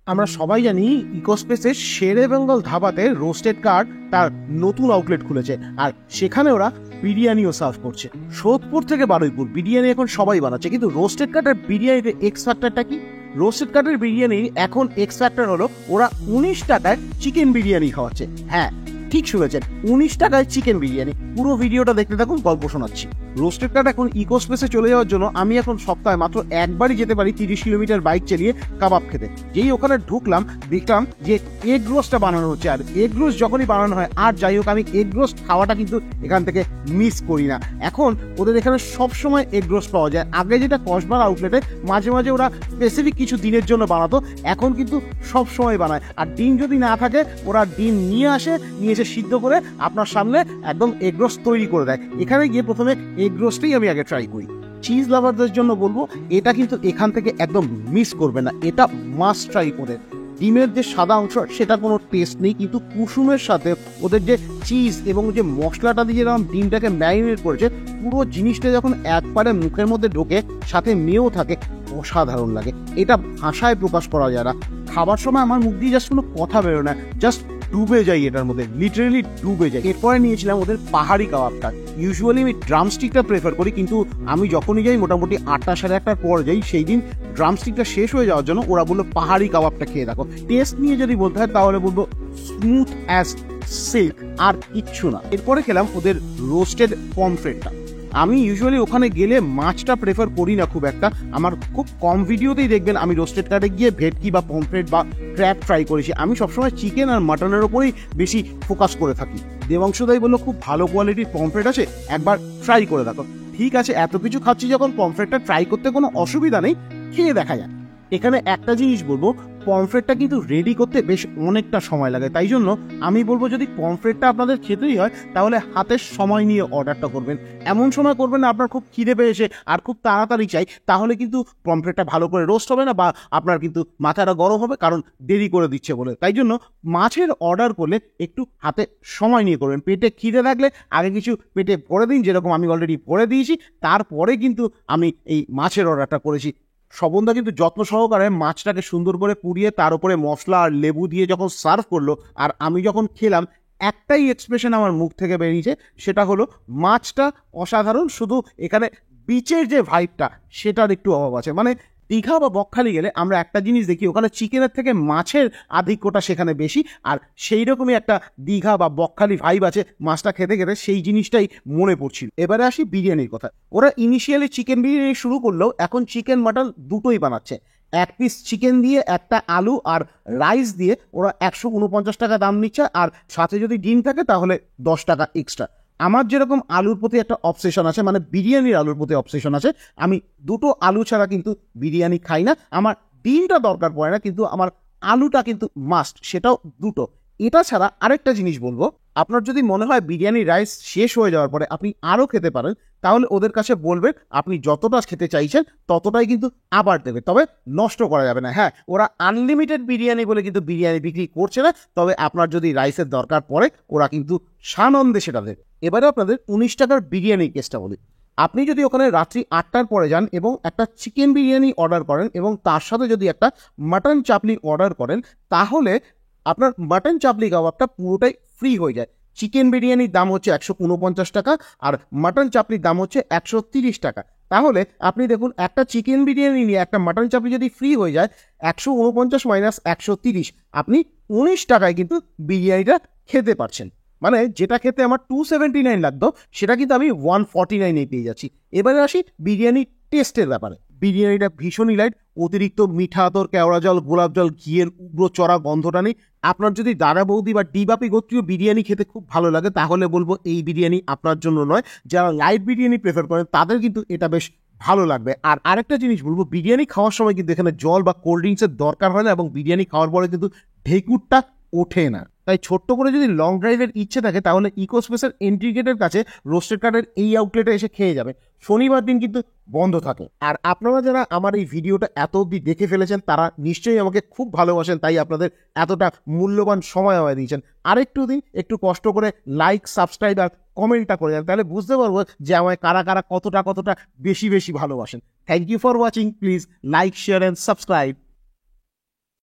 আমরা সবাই জানি ইকোস্পেসের শেরে বেঙ্গল ধাবাতে রোস্টেড কার্ড তার নতুন আউটলেট খুলেছে, আর সেখানে ওরা বিরিয়ানিও সার্ভ করছে। সোদপুর থেকে বারুইপুর বিরিয়ানি এখন সবাই বানাচ্ছে, কিন্তু রোস্টেড কার্ডের বিরিয়ানিতে এক্স ফ্যাক্টরটা কি? রোস্টেড কার্ডের বিরিয়ানির এখন এক্স ফ্যাক্টর হলো ওরা 19 টাকায় চিকেন বিরিয়ানি খাওয়াচ্ছে। হ্যাঁ, ঠিক শুনেছেন, 19 টাকায় চিকেন বিরিয়ানি। পুরো ভিডিওটা দেখতে থাকুন, গল্প শোনাচ্ছি। রোস্টেড কার্ড এখন ইকোস্পেসে চলে যাওয়ার জন্য আমি এখন সপ্তাহে মাত্র একবারই যেতে পারি 30 কিলোমিটার বাইক চালিয়ে কাবাব খেতে। যেই ওখানে ঢুকলাম দেখলাম যে এগ রোস্টটা বানানো হচ্ছে, আর এগ রোস্ট যখনই বানানো হয়, আর যাই হোক আমি এগ রোস্ট খাওয়াটা কিন্তু এখান থেকে মিস করি না। এখন ওদের এখানে সবসময় এগ রোস্ট পাওয়া যায়। আগে যেটা কসবার আউটলেটে মাঝে মাঝে ওরা স্পেসিফিক কিছু দিনের জন্য বানাতো, এখন কিন্তু সব সময় বানায়। আর ডিম যদি না থাকে ওরা ডিম নিয়ে এসে সিদ্ধ করে আপনার সামনে একদম এগ রোস্ট তৈরি করে দেয়। এখানে গিয়ে প্রথমে এগ রোস্টই আমি আগে ট্রাই করি। চিজ লাভারদের জন্য বলবো, এটা কিন্তু এখান থেকে একদম মিস করবে না, এটা মাস্ট ট্রাই করে। ডিমের যে সাদা অংশ সেটা কোনো টেস্ট নেই, কিন্তু কুসুমের সাথে ওদের যে চিজ এবং যে মশলাটা দিয়ে যেরকম ডিমটাকে ম্যারিনেট করেছে, পুরো জিনিসটা যখন একবারে মুখের মধ্যে ঢোকে, সাথে মেয়েও থাকে, অসাধারণ লাগে। এটা ভাষায় প্রকাশ করা যায় না। খাবার সময় আমার মুখ দিয়ে জাস্ট কোনো কথা বেরোয় না, জাস্ট ডুবে যাই এটার মধ্যে, লিটারেলি ডুবে যাই। এরপরে নিয়েছিলাম ওদের পাহাড়ি কাবাবটা। ইউজুয়ালি আমি ড্রামস্টিকটা প্রেফার করি, কিন্তু আমি যখনই যাই মোটামুটি 8টা সাড়ে 8টার পর যাই, সেই দিন ড্রামস্টিকটা শেষ হয়ে যাওয়ার জন্য ওরা বললো পাহাড়ি কাবাবটা খেয়ে দেখো। টেস্ট নিয়ে যদি বলতে হয় তাহলে বলবো স্মুথ অ্যাজ সিল্ক, আর কিচ্ছু না। এরপরে খেলাম ওদের রোস্টেড পমফ্রেটটা। আমি ইউজুয়ালি ওখানে গেলে মাছটা প্রেফার করি না খুব একটা। আমার খুব কম ভিডিওতেই দেখবেন আমি রোস্টেড কার্ডে গিয়ে ভেটকি বা পমফ্রেট বা ক্র্যাব ট্রাই করেছি। আমি সবসময় চিকেন আর মাটনের ওপরেই বেশি ফোকাস করে থাকি। দেবাংশুদাই বললো খুব ভালো কোয়ালিটির পমফ্রেট আছে, একবার ট্রাই করে দেখো। ঠিক আছে, এত কিছু খাচ্ছি যখন, পমফ্রেটটা ট্রাই করতে কোনো অসুবিধা নেই, খেয়ে দেখা যায়। এখানে একটা জিনিস বলবো, পমফ্রেটটা কিন্তু রেডি করতে বেশ অনেকটা সময় লাগে। তাই জন্য আমি বলবো যদি পমফ্রেটটা আপনাদের খেতেই হয় তাহলে হাতের সময় নিয়ে অর্ডারটা করবেন। এমন সময় করবেন না আপনার খুব খিদে পেয়েছে আর খুব তাড়াতাড়ি চাই, তাহলে কিন্তু পমফ্রেটটা ভালো করে রোস্ট হবে না, বা আপনার কিন্তু মাথাটা গরম হবে, কারণ দেরি করে দিচ্ছে বলে। তাই জন্য মাছের অর্ডার করলে একটু হাতে সময় নিয়ে করবেন। পেটে খিদে থাকলে আগে কিছু পেটে ভরে দিন, যেরকম আমি অলরেডি ভরে দিয়েছি, তারপরে কিন্তু আমি এই মাছের অর্ডারটা করেছি। শোভনদা কিন্তু যত্ন সহকারে মাছটাকে সুন্দর করে পুড়িয়ে তার উপরে মশলা আর লেবু দিয়ে যখন সার্ভ করলো, আর আমি যখন খেলাম, একটাই এক্সপ্রেশন আমার মুখ থেকে বেরিয়েছে, সেটা হলো মাছটা অসাধারণ। শুধু এখানে বিচের যে ভাইবটা সেটার একটু অভাব আছে। মানে দীঘা বা বকখালি গেলে আমরা একটা জিনিস দেখি, ওখানে চিকেনের থেকে মাছের আধিক্যটা সেখানে বেশি, আর সেই রকমই একটা দীঘা বা বকখালি ভাইব আছে মাছটা খেতে খেতে, সেই জিনিসটাই মনে পড়ছিল। এবারে আসি বিরিয়ানির কথা। ওরা ইনিশিয়ালি চিকেন বিরিয়ানি শুরু করলেও এখন চিকেন মাটন দুটোই বানাচ্ছে। এক পিস চিকেন দিয়ে একটা আলু আর রাইস দিয়ে ওরা 149 টাকা দাম নিচ্ছে, আর সাথে যদি ডিম থাকে তাহলে 10 টাকা এক্সট্রা। আমার যেরকম আলুর প্রতি একটা অবসেশন আছে, মানে বিরিয়ানির আলুর প্রতি অবসেশন আছে, আমি দুটো আলু ছাড়া কিন্তু বিরিয়ানি খাই না। আমার ডিমটা দরকার পড়ে না, কিন্তু আমার আলুটা কিন্তু মাস্ট, সেটাও দুটো। এটা ছাড়া আরেকটা জিনিস বলবো, আপনার যদি মনে হয় বিরিয়ানি রাইস শেষ হয়ে যাওয়ার পরে আপনি আরও খেতে পারেন, তাহলে ওদের কাছে বলবেন আপনি যতটা খেতে চাইছেন ততটাই কিন্তু আবার দেবে, তবে নষ্ট করা যাবে না। হ্যাঁ, ওরা আনলিমিটেড বিরিয়ানি বলে কিন্তু বিরিয়ানি বিক্রি করছে না, তবে আপনার যদি রাইসের দরকার পড়ে ওরা কিন্তু সানন্দে সেটা দেবে। এবারে আপনাদের 19 টাকার বিরিয়ানির কেসটা বলি। আপনি যদি ওখানে রাত্রি 8টার পরে যান এবং একটা চিকেন বিরিয়ানি অর্ডার করেন এবং তার সাথে যদি একটা মাটন চাপলি অর্ডার করেন, তাহলে আপনার মাটন চাপলি কাবাবটা পুরোটাই ফ্রি হয়ে যায়। চিকেন বিরিয়ানির দাম হচ্ছে 149 টাকা, আর মাটন চাপলির দাম হচ্ছে 130 টাকা। তাহলে আপনি দেখুন, একটা চিকেন বিরিয়ানি নিয়ে একটা মাটন চাপলি যদি ফ্রি হয়ে যায়, 149 মাইনাস 130, আপনি 19 টাকায় কিন্তু বিরিয়ানিটা খেতে পারছেন। মানে যেটা খেতে আমার 279 লাগতো, সেটা কিন্তু আমি 149 পেয়ে যাচ্ছি। এবারে আসি বিরিয়ানির টেস্টের ব্যাপারে। বিরিয়ানিটা ভীষণই লাইট, অতিরিক্ত মিঠা আতর, কেওড়া জল, গোলাপ জল, ঘিয়ের উগ্র চড়া গন্ধটা নেই। আপনার যদি দাদা বৌদি বা ডিবাপি গোত্রীয় বিরিয়ানি খেতে খুব ভালো লাগে, তাহলে বলবো এই বিরিয়ানি আপনার জন্য নয়। যারা লাইট বিরিয়ানি প্রেফার করেন তাদের কিন্তু এটা বেশ ভালো লাগবে। আর আরেকটা জিনিস বলবো, বিরিয়ানি খাওয়ার সময় কিন্তু এখানে জল বা কোল্ড ড্রিঙ্কসের দরকার হয় না, এবং বিরিয়ানি খাওয়ার পরে কিন্তু ঢেকুরটা ওঠে না। তাই ছোট্ট করে যদি লং ড্রাইভের ইচ্ছে থাকে তাহলে ইকোস্পেসের এন্ট্রি গেটের কাছে রোস্টেড কার্ডের এই আউটলেটে এসে খেয়ে যাবে। শনিবার দিন কিন্তু বন্ধ থাকে। আর আপনারা যারা আমার এই ভিডিওটা এত অবধি দেখে ফেলেছেন তারা নিশ্চয়ই আমাকে খুব ভালোবাসেন, তাই আপনাদের এতটা মূল্যবান সময় আমায় দিয়েছেন। আরেকটু দিন, একটু কষ্ট করে লাইক, সাবস্ক্রাইব আর কমেন্টটা করে যান, তাহলে বুঝতে পারবো যে আমায় কারা কারা কতটা বেশি ভালোবাসেন। Thank you for watching. Please like, share and subscribe.